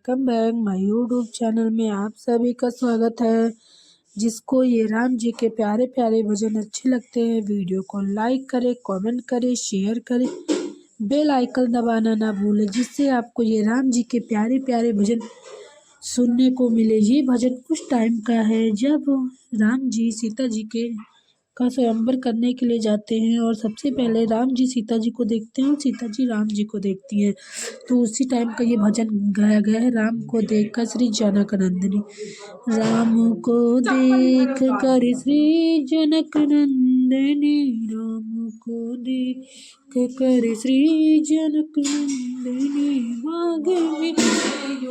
Welcome back my YouTube channel में आप सभी का स्वागत है। जिसको ये राम जी के प्यारे प्यारे भजन अच्छे लगते हैं वीडियो को लाइक करें, कमेंट करें, शेयर करें, बेल आइकन दबाना ना भूलें, जिससे आपको ये राम जी के प्यारे प्यारे भजन सुनने को मिले। ये भजन उस टाइम का है जब राम जी सीता जी का स्वयंवर करने के लिए जाते हैं और सबसे पहले राम जी सीता जी को देखते हैं और सीता जी राम जी को देखती हैं। तो उसी टाइम का ये भजन गाया गया है। राम को देख कर श्री जनक नंदिनी, राम को देख कर श्री जनक नंदिनी, राम को देख कर श्री जनक नंदिनी, बाग में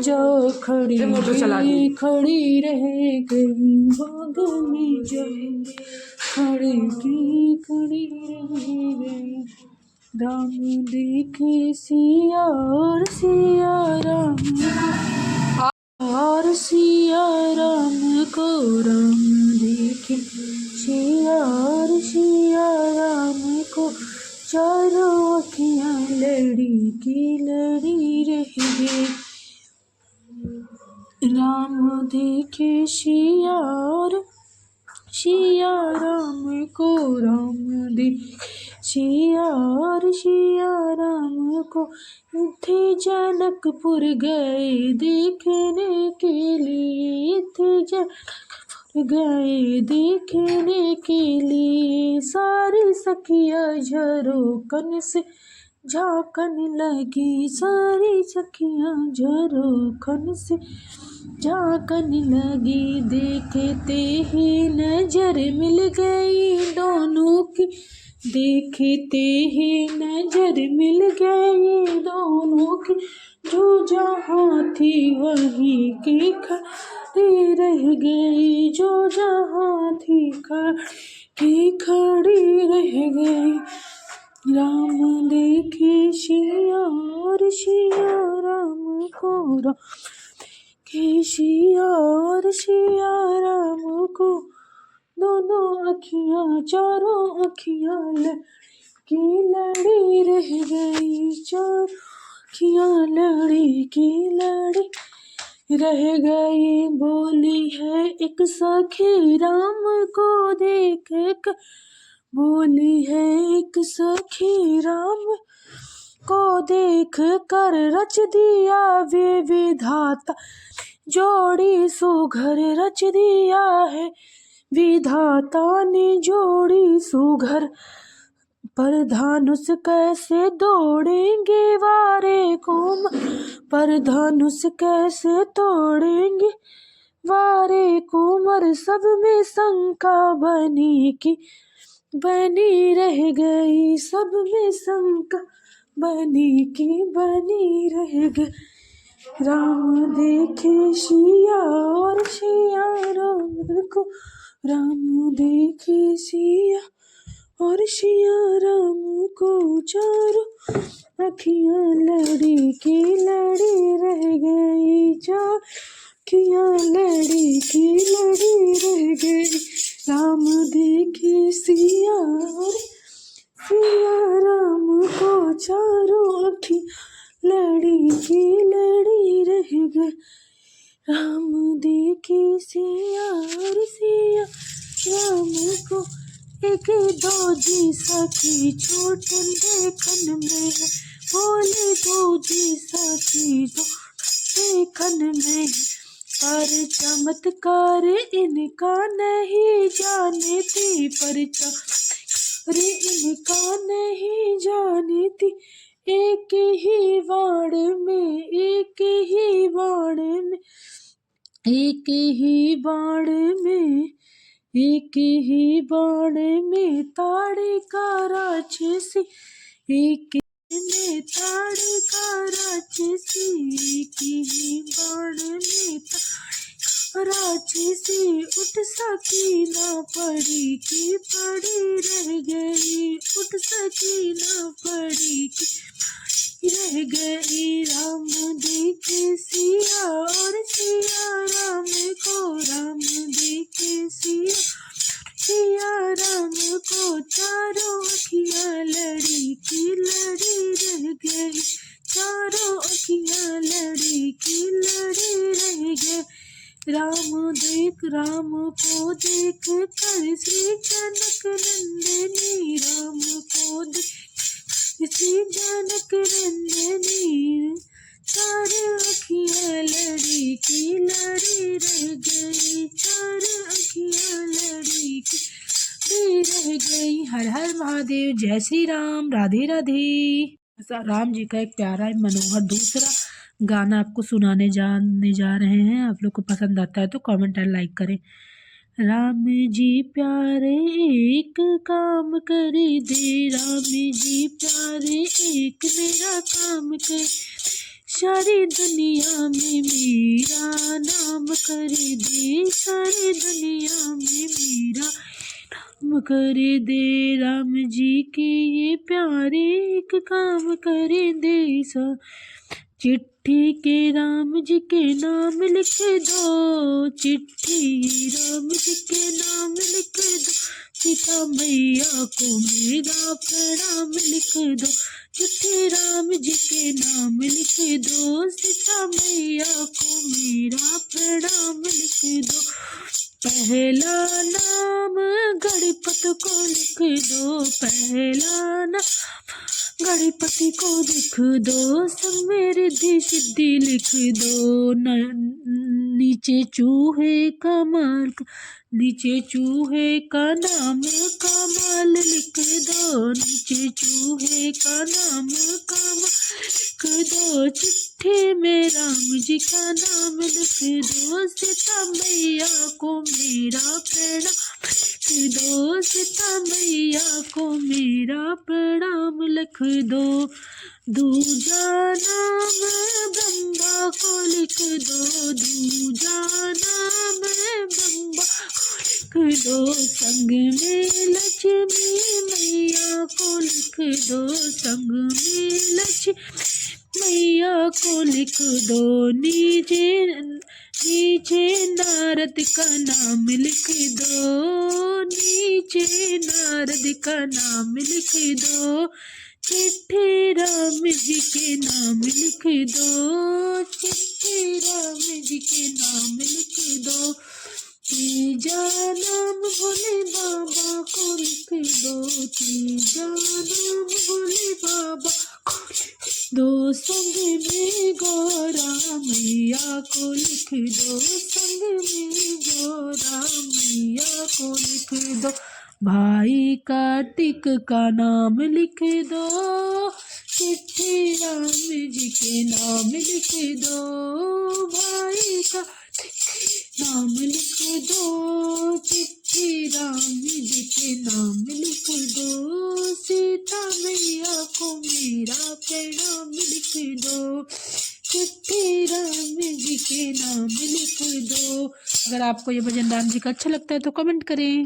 जो खड़ी खड़ी रह गई, बाग में जो खड़ी रह गई। राम देखे सिया और सिया राम और सिया राम को, राम देखे सिया और सिया राम को, चारों अखियाँ लड़ी की लड़ी रह गई। राम देखे सिया और सिया राम को, राम देखे सिया और सिया राम को, थे जनकपुर गए देखने के लिए, थे जनकपुर गए देखने के लिए। सारी सखियाँ झरोखन से झांकन लगी, सारी सखियाँ झरोखन से झांकन लगी। देखते ही नजर मिल गई दोनों की, देखते ही नजर मिल गई दोनों की, जो जहाँ थी वहीं की खड़ी रह गई, जो जहाँ थी खड़ी रह गई। राम देखे सिया और सिया राम को, राम देखे सिया और सिया राम को, दोनों अखियाँ चारों अखियाँ लड़ी लड़ी रह गई, चारों अखियाँ लड़ी की लड़ी रह गई। बोली है एक सखी राम को देख कर, बोली है एक सखी राम को देख कर, रच दिया वे विधाता जोड़ी सुघर, रच दिया है विधाता ने जोड़ी सुघर। पर धनुष कैसे दौड़ेंगे वारे को, पर धनुष कैसे तोड़ेंगे वारे कुंवर, सब में शंका बनी की बनी रह गई, सब में शंका बनी की बनी रह गई। राम देखे सिया और सिया राम को, राम देखे सिया और सिया राम को, चारों अखियाँ लड़ी की लड़ी रह गई, चारों अखियाँ लड़ी की लड़ी रह गई। राम देखे सिया और सिया राम को, चारों अखियाँ लड़ी की लड़ी रह गई। राम देखे सिया और सिया राम को, एक दो जी सखी छोटन देखन में, बोले दो जी सखी दो देखन में, पर चमत्कार इनका नहीं जाने थी, पर चमत्कार इनका नहीं जाने थी। एक ही बाण में, एक ही बाण में, एक ही बाण में, एक ही बाण में ताड़े का राक्षसी, एक में ताड़े का राक्षसी, एक ही बाण में राक्षसी, उठ सकी ना पड़ी की पड़ी रह गई, उठ सकी ना पड़ी की रह गई। राम देखे सिया और सिया राम को, राम देखे सिया सिया राम को, चारों अखियाँ लड़ी की लड़ी रह गई, चारों अखियाँ लड़ी की लड़ी राम को देख कर श्री जनक नंदनी, राम को देख श्री जनक नंदनी, चार अखियाँ लड़ी की लड़ी रह गई, चार अखियाँ लड़ी की रह गई। हर हर महादेव, जय श्री राम, राधे राधे। राम जी का एक प्यारा मनोहर दूसरा गाना आपको सुनाने जा रहे हैं। आप लोग को पसंद आता है तो कमेंट और लाइक करें। राम जी प्यारे एक काम कर दे, राम जी प्यारे एक मेरा काम कर, सारी दुनिया में मेरा नाम कर दे, सारी दुनिया में मेरा नाम कर दे। राम जी के ये प्यारे एक काम कर दे, चिट्ठी के राम जी के नाम लिख दो, चिट्ठी राम जी के नाम लिख दो, सीता मैया को मेरा प्रणाम लिख दो, चिट्ठी राम जी के नाम लिख दो, सीता मैया को मेरा प्रणाम लिख दो। पहला नाम गणपत को लिख दो, पहला नाम गणपति को लिख दो, संग में रिद्धि सिद्धि लिख दो, नीचे चूहे का मार्ग, नीचे चूहे का नाम कमल लिख दो, नीचे चूहे का नाम कमल लिख दो, चिट्ठी में राम जी का नाम लिख दो, सीता मैया को मेरा प्रणाम लिख दो, सीता मैया को मेरा प्रणाम लिख दो। दूजा नाम ब्रह्मा को लिख दो, दूजा नाम ब्रह्मा को लिख दो, संग में लक्ष्मी मैया को लिख दो, संग में लक्ष्मी मैया को लिख दो, नीचे नारद का नाम लिख दो, नीचे नारद का नाम लिख दो, चिट्ठी राम जी के नाम लिख दो, चिट्ठी राम जी के नाम लिख दो। तीजा नाम भोले बाबा को लिख दो, तीजा नाम भोले बाबा को लिख दो, संग में गौरा मैया को लिख दो, संग में गौरा मैया को लिख दो। भाई कार्तिक का नाम लिख दो, चिट्ठी राम जी के नाम लिख दो, भाई का नाम लिख दो, चिट्ठी राम जी के नाम लिख दो, सीता मैया को मेरा प्रणाम लिख दो, चिट्ठी राम जी के नाम लिख दो। अगर आपको ये भजन राम जी का अच्छा लगता है तो कमेंट करें।